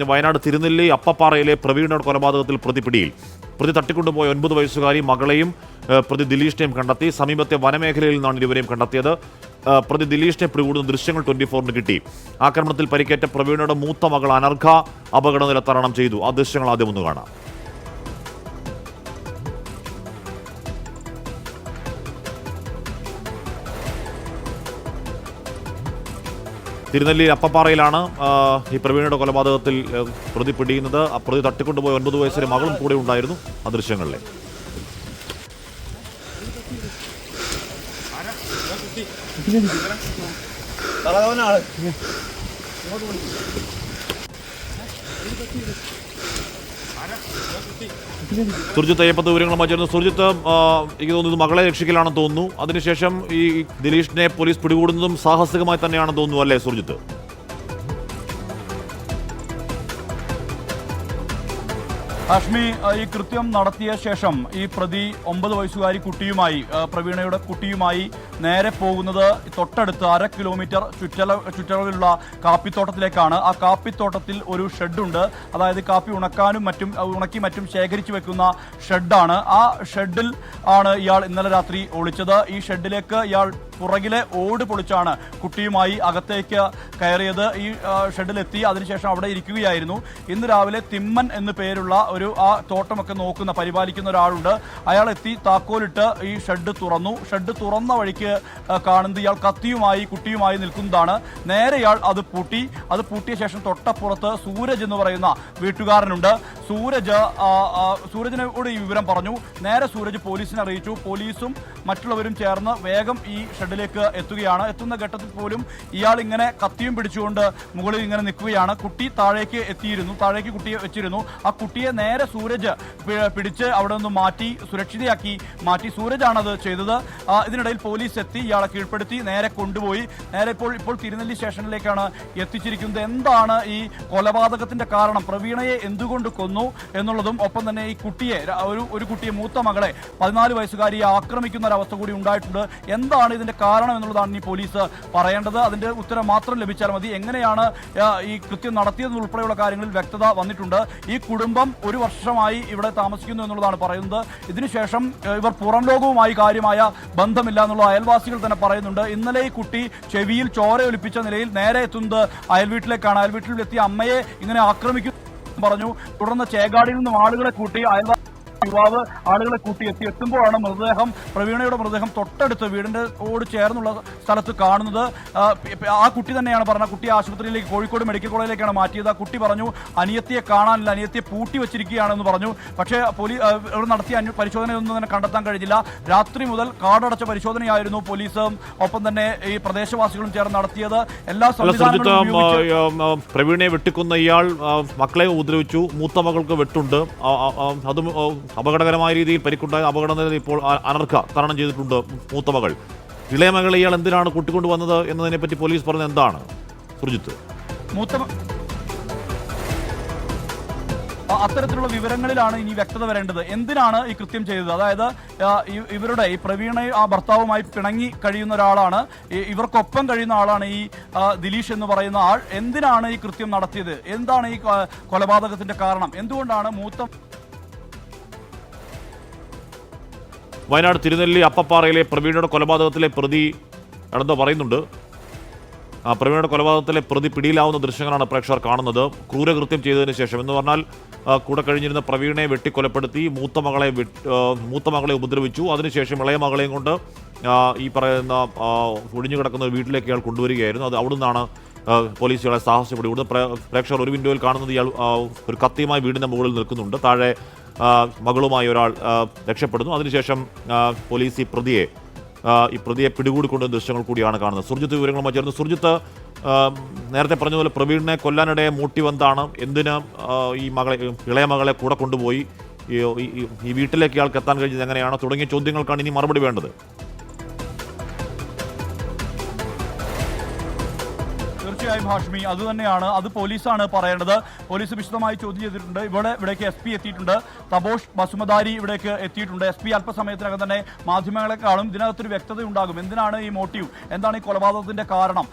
വയനാട് തിരുനെല്ലി അപ്പപ്പാറയിലെ പ്രവീണയുടെ കൊലപാതകത്തിൽ പ്രതിപിടിയിൽ. പ്രതി തട്ടിക്കൊണ്ടുപോയ 9 വയസ്സുകാരി മകളെയും പ്രതി ദിലീഷിനെയും കണ്ടെത്തി. സമീപത്തെ വനമേഖലയിൽ നിന്നാണ് ഇരുവരെയും കണ്ടെത്തിയത്. പ്രതി ദിലീഷിനെ പിടികൂടുന്ന ദൃശ്യങ്ങൾ 24-ന് കിട്ടി. ആക്രമണത്തിൽ പരിക്കേറ്റ പ്രവീണയുടെ മൂത്ത മകൾ അനർഘ അപകടനില തരണം ചെയ്തു. ആ ദൃശ്യങ്ങൾ ആദ്യം ഒന്ന് കാണാം. തിരുനെല്ലി അപ്പപ്പാറയിലാണ് ഈ പ്രവീണയുടെ കൊലപാതകത്തിൽ പ്രതി പിടിയുന്നത്. പ്രതി തട്ടിക്കൊണ്ടുപോയ 9 വയസ്സിലെ മകളും കൂടെ ഉണ്ടായിരുന്നു. ആ ദൃശ്യങ്ങളിലെ സുർജിത്ത് അയ്യപ്പത്ത് വിവരങ്ങളുമായി ചേർന്ന്. സുർജിത്ത്, എനിക്ക് തോന്നുന്നത് മകളെ രക്ഷിക്കലാണെന്ന് തോന്നുന്നു. അതിനുശേഷം ഈ ദിലീഷിനെ പോലീസ് പിടികൂടുന്നതും സാഹസികമായി തന്നെയാണെന്ന് തോന്നുന്നു, അല്ലേ സുർജിത്ത്? ഹാഷ്മി, ഈ കൃത്യം നടത്തിയ ശേഷം ഈ പ്രതി 9 വയസ്സുകാരി കുട്ടിയുമായി, പ്രവീണയുടെ കുട്ടിയുമായി നേരെ പോകുന്നത് തൊട്ടടുത്ത് 1/2 കിലോമീറ്റർ ചുറ്റളവിലുള്ള കാപ്പിത്തോട്ടത്തിലേക്കാണ്. ആ കാപ്പിത്തോട്ടത്തിൽ ഒരു ഷെഡുണ്ട്. അതായത് കാപ്പി ഉണക്കി മറ്റും ശേഖരിച്ചു വെക്കുന്ന ഷെഡാണ്. ആ ഷെഡിൽ ആണ് ഇയാൾ ഇന്നലെ രാത്രി ഒളിച്ചത്. ഈ ഷെഡിലേക്ക് ഇയാൾ പുറകിലെ ഓട് പൊളിച്ചാണ് കുട്ടിയുമായി അകത്തേക്ക് കയറിയത്. ഈ ഷെഡിലെത്തി അതിനുശേഷം അവിടെ ഇരിക്കുകയായിരുന്നു. ഇന്ന് രാവിലെ തിമ്മൻ എന്ന് പേരുള്ള ആ തോട്ടമൊക്കെ പരിപാലിക്കുന്ന ഒരാളുണ്ട്. അയാൾ എത്തി താക്കോലിട്ട് ഈ ഷെഡ് തുറന്നു. ഷെഡ് തുറന്ന വഴിക്ക് കാണുന്നത് ഇയാൾ കത്തിയുമായി കുട്ടിയുമായി നിൽക്കുന്നതാണ്. നേരെ ഇയാൾ അത് പൂട്ടിയ ശേഷം തൊട്ടപ്പുറത്ത് സൂരജ് എന്ന് പറയുന്ന വീട്ടുകാരനുണ്ട്. സൂരജിനോട് ഈ വിവരം പറഞ്ഞു. നേരെ സൂരജ് പോലീസിനെ അറിയിച്ചു. പോലീസും മറ്റുള്ളവരും ചേർന്ന് വേഗം ഈ ഷെഡിലേക്ക് എത്തുകയാണ്. എത്തുന്ന ഘട്ടത്തിൽ പോലും ഇയാൾ ഇങ്ങനെ കത്തിയും പിടിച്ചുകൊണ്ട് മുകളിൽ ഇങ്ങനെ നിൽക്കുകയാണ്. കുട്ടി താഴേക്ക് കുട്ടിയെ വെച്ചിരുന്നു. ആ കുട്ടിയെ നേരെ സൂരജ് പിടിച്ച് അവിടെ നിന്ന് സുരക്ഷിതയാക്കി മാറ്റി. സൂരജാണത് ചെയ്തത്. ഇതിനിടയിൽ പോലീസ് എത്തി ഇയാളെ കീഴ്പ്പെടുത്തി നേരെ കൊണ്ടുപോയി. ഇപ്പോൾ തിരുനെല്ലി സ്റ്റേഷനിലേക്കാണ് എത്തിച്ചിരിക്കുന്നത്. എന്താണ് ഈ കൊലപാതകത്തിന്റെ കാരണം, പ്രവീണയെ എന്തുകൊണ്ട് കൊന്നു എന്നുള്ളതും, ഒപ്പം തന്നെ ഈ കുട്ടിയെ, ഒരു കുട്ടിയെ, മൂത്ത മകളെ 14 വയസ്സുകാരിയെ ആക്രമിക്കുന്ന ഒരവസ്ഥ കൂടി ഉണ്ടായിട്ടുണ്ട്. എന്താണ് ഇതിന്റെ കാരണം എന്നുള്ളതാണ് ഈ പോലീസ് പറയേണ്ടത്. അതിന്റെ ഉത്തരം മാത്രം ലഭിച്ചാൽ മതി. എങ്ങനെയാണ് ഈ കൃത്യം നടത്തിയതെന്നുൾപ്പെടെയുള്ള കാര്യങ്ങളിൽ വ്യക്തത വന്നിട്ടുണ്ട്. ഈ കുടുംബം 1 വർഷമായി ഇവിടെ താമസിക്കുന്നു എന്നുള്ളതാണ് പറയുന്നത്. ഇതിനുശേഷം ഇവർ പുറം ലോകവുമായി കാര്യമായ ബന്ധമില്ല എന്നുള്ള അയൽവാസികൾ തന്നെ പറയുന്നുണ്ട്. ഇന്നലെ ഈ കുട്ടി ചെവിയിൽ ചോര ഒലിപ്പിച്ച നിലയിൽ നേരെ എത്തുന്നത് അയൽവീട്ടിലേക്കാണ്. അയൽവീട്ടിലെത്തിയ അമ്മയെ ഇങ്ങനെ ആക്രമിക്കുന്നു പറഞ്ഞു. തുടർന്ന് ചേകാടിയിൽ നിന്നും ആളുകളെ കൂട്ടി യുവാവ് ആളുകളെ എത്തുമ്പോഴാണ് പ്രവീണയുടെ മൃതദേഹം തൊട്ടടുത്ത് വീടിന്റെ ഓട് ചേർന്നുള്ള സ്ഥലത്ത് കാണുന്നത്. ആ കുട്ടി തന്നെയാണ് പറഞ്ഞത്. കുട്ടി ആശുപത്രിയിലേക്ക്, കോഴിക്കോട് മെഡിക്കൽ കോളേജിലേക്കാണ് മാറ്റിയത്. ആ കുട്ടി പറഞ്ഞു അനിയത്തിയെ കാണാനില്ല, അനിയത്തിയെ പൂട്ടി വെച്ചിരിക്കുകയാണെന്ന് പറഞ്ഞു. പക്ഷേ ഇവർ നടത്തിയ പരിശോധനയൊന്നും തന്നെ കണ്ടെത്താൻ കഴിഞ്ഞില്ല. രാത്രി മുതൽ കാടടച്ച പരിശോധനയായിരുന്നു പോലീസും ഒപ്പം തന്നെ ഈ പ്രദേശവാസികളും ചേർന്ന് നടത്തിയത്. എല്ലാ സംവിധാനങ്ങളും പ്രവീണയെ വെട്ടിക്കുന്ന ഇയാൾ മക്കളെ ഉപദ്രവിച്ചു. മൂത്ത മകൾക്ക് വെട്ടുണ്ട്. അതും അപകടകരമായ രീതിയിൽ പരിക്കുണ്ടായ അപകടനില ഇപ്പോൾ അനർഘ തരണം ചെയ്തിട്ടുണ്ട്. മൂത്ത മകൾ, ഇളയ മകളെ ഇയാൾ എന്തിനാണ് കൂട്ടിക്കൊണ്ടുവന്നത് എന്നതിനെ പറ്റി പോലീസ് പറഞ്ഞത് എന്താണ് സുർജിത്ത്? അത്തരത്തിലുള്ള വിവരങ്ങളിലാണ് ഇനി വ്യക്തത വരേണ്ടത്. എന്തിനാണ് ഈ കൃത്യം ചെയ്തത്? അതായത് ഈ പ്രവീണ ആ ഭർത്താവുമായി പിണങ്ങി കഴിയുന്ന ഒരാളാണ്, ഇവർക്കൊപ്പം കഴിയുന്ന ആളാണ് ഈ ദിലീഷ് എന്ന് പറയുന്ന ആൾ. എന്തിനാണ് ഈ കൃത്യം നടത്തിയത്? എന്താണ് ഈ കൊലപാതകത്തിന്റെ കാരണം? എന്തുകൊണ്ടാണ് വയനാട് തിരുനെല്ലി അപ്പപ്പാറയിലെ പ്രവീണയുടെ കൊലപാതകത്തിലെ പ്രതി ആണെന്ന് പറയുന്നുണ്ട്. പ്രവീണയുടെ കൊലപാതകത്തിലെ പ്രതി പിടിയിലാവുന്ന ദൃശ്യങ്ങളാണ് പ്രേക്ഷകർ കാണുന്നത്. ക്രൂരകൃത്യം ചെയ്തതിന് ശേഷം, എന്ന് പറഞ്ഞാൽ കൂടെ കഴിഞ്ഞിരുന്ന പ്രവീണയെ വെട്ടിക്കൊലപ്പെടുത്തി മൂത്ത മകളെ ഉപദ്രവിച്ചു. അതിനുശേഷം ഇളയ മകളെയും കൊണ്ട് ഈ പറയുന്ന ഒഴിഞ്ഞു കിടക്കുന്ന വീട്ടിലേക്ക് ഇയാൾ കൊണ്ടുവരികയായിരുന്നു. അത് അവിടെ നിന്നാണ് പോലീസ് ഇയാളെ സാഹസികപ്പെടുത്തി. ഇവിടുന്ന് പ്രേക്ഷകർ ഒരു വിൻഡോയിൽ കാണുന്നത് ഇയാൾ ഒരു കത്തിയുമായി വീടിൻ്റെ മുകളിൽ നിൽക്കുന്നുണ്ട്. താഴെ മകളുമായി ഒരാൾ രക്ഷപ്പെടുന്നു. അതിനുശേഷം പോലീസ് ഈ പ്രതിയെ പിടികൂടിക്കൊണ്ടുവന്ന ദൃശ്യങ്ങൾ കൂടിയാണ് കാണുന്നത്. സുർജിത്ത് വിവരങ്ങളുമായി ചേർന്ന്. സുർജിത്ത്, നേരത്തെ പറഞ്ഞതുപോലെ പ്രവീണിനെ കൊല്ലാനിടയെ മോട്ടീവ് എന്താണ്? എന്തിന് ഈ ഇളയ മകളെ കൂടെ കൊണ്ടുപോയി? ഈ വീട്ടിലേക്ക് ഇയാൾക്ക് എത്താൻ കഴിഞ്ഞത് എങ്ങനെയാണ്? തുടങ്ങിയ ചോദ്യങ്ങൾക്കാണ് ഇനി മറുപടി വേണ്ടത്. തീർച്ചയായും ഹാഷ്മി അത് തന്നെയാണ്. അത് പോലീസാണ് പറയേണ്ടത്. പോലീസ് വിശദമായി ചോദ്യം ചെയ്തിട്ടുണ്ട്. ഇവിടേക്ക് SP എത്തിയിട്ടുണ്ട്. തപോഷ് ബസുമതാരി ഇവിടേക്ക് എത്തിയിട്ടുണ്ട്. SP അല്പസമയത്തിനകം തന്നെ മാധ്യമങ്ങളെ കാണും. ഇതിനകത്തൊരു വ്യക്തത ഉണ്ടാകും. എന്തിനാണ് ഈ മോട്ടീവ്, എന്താണ് ഈ കൊലപാതകത്തിന്റെ കാരണം?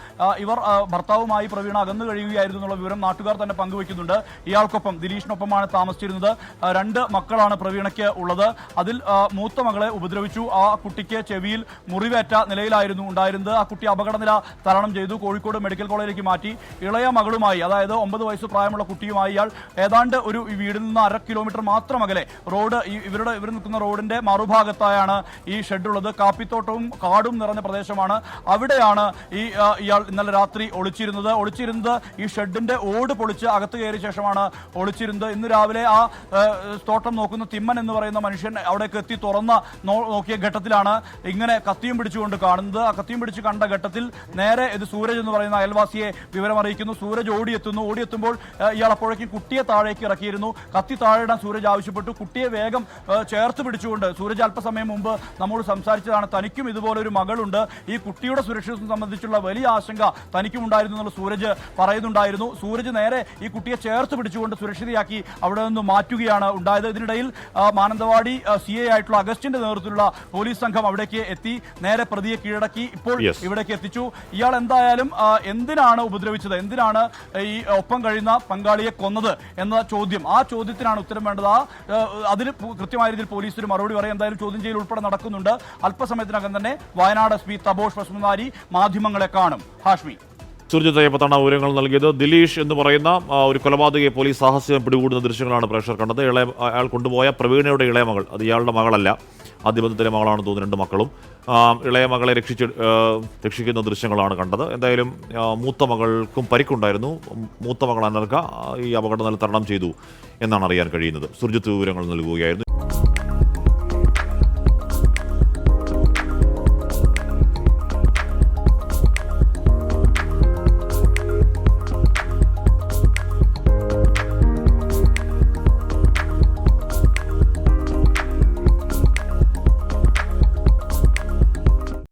ഇവർ ഭർത്താവുമായി പ്രവീണ അകന്നു കഴിയുകയായിരുന്നു എന്നുള്ള വിവരം നാട്ടുകാർ തന്നെ പങ്കുവയ്ക്കുന്നുണ്ട്. ഇയാൾക്കൊപ്പം ദിലീഷിനൊപ്പമാണ് താമസിച്ചിരുന്നത്. 2 മക്കളാണ് പ്രവീണയ്ക്ക് ഉള്ളത്. അതിൽ മൂത്ത മകളെ ഉപദ്രവിച്ചു. ആ കുട്ടിക്ക് ചെവിയിൽ മുറിവേറ്റ നിലയിലായിരുന്നു ഉണ്ടായിരുന്നത്. ആ കുട്ടി അപകടനില തരണം ചെയ്തു. കോഴിക്കോട് മെഡിക്കൽ കോളേജിലേക്ക് മാറ്റി. ഇളയ മകളുമായി, അതായത് 9 വയസ്സ് പ്രായമുള്ള കുട്ടിയുമായി ഇയാൾ ഏതാണ്ട് ഒരു വീടിൽ നിന്ന് 1/2 കിലോമീറ്റർ മാത്രം അകലെ റോഡ്, ഇവർ നിൽക്കുന്ന റോഡിന്റെ മറുഭാഗത്തായാണ് ഈ ഷെഡ് ഉള്ളത്. കാപ്പിത്തോട്ടവും കാടും നിറഞ്ഞ പ്രദേശമാണ്. അവിടെയാണ് ഇയാൾ ഇന്നലെ രാത്രി ഒളിച്ചിരുന്നത്. ഈ ഷെഡിന്റെ ഓട് പൊളിച്ച് അകത്ത് കയറിയ ശേഷമാണ് ഒളിച്ചിരുന്നത്. ഇന്ന് രാവിലെ ആ തോട്ടം നോക്കുന്ന തിമ്മൻ എന്ന് പറയുന്ന മനുഷ്യൻ അവിടേക്ക് എത്തി നോക്കിയ ഘട്ടത്തിലാണ് ഇങ്ങനെ കത്തിയും പിടിച്ചുകൊണ്ട് കാണുന്നത്. ആ കത്തിയും പിടിച്ച് കണ്ട ഘട്ടത്തിൽ നേരെ ഇത് സൂരജ് എന്ന് പറയുന്ന അയൽവാസിയെ വിവരം അറിയിക്കുന്നു. സൂരജ് ഓടിയെത്തുമ്പോൾ ഇയാൾ അപ്പോഴേക്കും കുട്ടിയെ താഴേക്ക് ഇറക്കിയിരുന്നു. കത്തി താഴെയിടാൻ സൂരജ് ആവശ്യപ്പെട്ടു. കുട്ടിയെ വേഗം ചേർത്ത് പിടിച്ചുകൊണ്ട്, സൂരജ് അല്പസമയം മുമ്പ് നമ്മോട് സംസാരിച്ചതാണ്, തനിക്കും ഇതുപോലൊരു മകളുണ്ട്, ഈ കുട്ടിയുടെ സുരക്ഷയെ സംബന്ധിച്ചുള്ള വലിയ ആശങ്ക തനിക്കും ഉണ്ടായിരുന്നു എന്നുള്ള സൂരജ് പറയുന്നുണ്ടായിരുന്നു. സൂരജ് നേരെ ഈ കുട്ടിയെ ചേർത്ത് പിടിച്ചുകൊണ്ട് സുരക്ഷിതയാക്കി അവിടെ നിന്ന് മാറ്റുകയാണ് ഉണ്ടായത്. ഇതിനിടയിൽ മാനന്തവാടി CA ആയിട്ടുള്ള അഗസ്റ്റിന്റെ നേതൃത്വത്തിലുള്ള പോലീസ് സംഘം അവിടേക്ക് എത്തി നേരെ പ്രതിയെ കീഴടക്കി ഇപ്പോൾ ഇവിടേക്ക് എത്തിച്ചു. ഇയാൾ എന്തായാലും എന്തിനാണ് ഉപദ്രവിച്ചത്, എന്തിനാണ് ഈ ഒപ്പം കഴിയുന്ന പങ്കാളിയെ കൊന്നത് എന്ന ചോദ്യം, ആ ചോദ്യത്തിനാണ് ഉത്തരം വേണ്ടത്. അതിന് കൃത്യമായ രീതിയിൽ പോലീസ് ഒരു മറുപടി പറയും. എന്തായാലും ചോദ്യം ചെയ്യൽ ഉൾപ്പെടെ നടക്കുന്നുണ്ട്. അല്പസമയത്തിനകം തന്നെ വയനാട് SP തപോഷ് ബസുമതാരി മാധ്യമങ്ങളെ കാണും. ഹാഷ്മി, സുർജിത് അയ്യപ്പത്താണ് വിവരങ്ങൾ നൽകിയത്. ദിലീഷ് എന്ന് പറയുന്ന ഒരു കൊലപാതകയെ പോലീസ് സാഹസികം പിടികൂടുന്ന ദൃശ്യങ്ങളാണ് പ്രേക്ഷകർ കണ്ടത്. അയാൾ കൊണ്ടുപോയ പ്രവീണയുടെ ഇളയ മകൾ, അത് ഇയാളുടെ മകളല്ല, ആദ്യബന്ധത്തിലെ മകളാണെന്ന് തോന്നുന്നു. 2 മക്കളും ഇളയ മകളെ രക്ഷിക്കുന്ന ദൃശ്യങ്ങളാണ് കണ്ടത്. എന്തായാലും മൂത്ത മകൾക്കും പരിക്കുണ്ടായിരുന്നു. മൂത്ത മകൾ അനർഘ ഈ അപകടം തരണം ചെയ്തു എന്നാണ് അറിയാൻ കഴിയുന്നത്. സുർജിത്ത് വിവരങ്ങൾ നൽകുകയായിരുന്നു.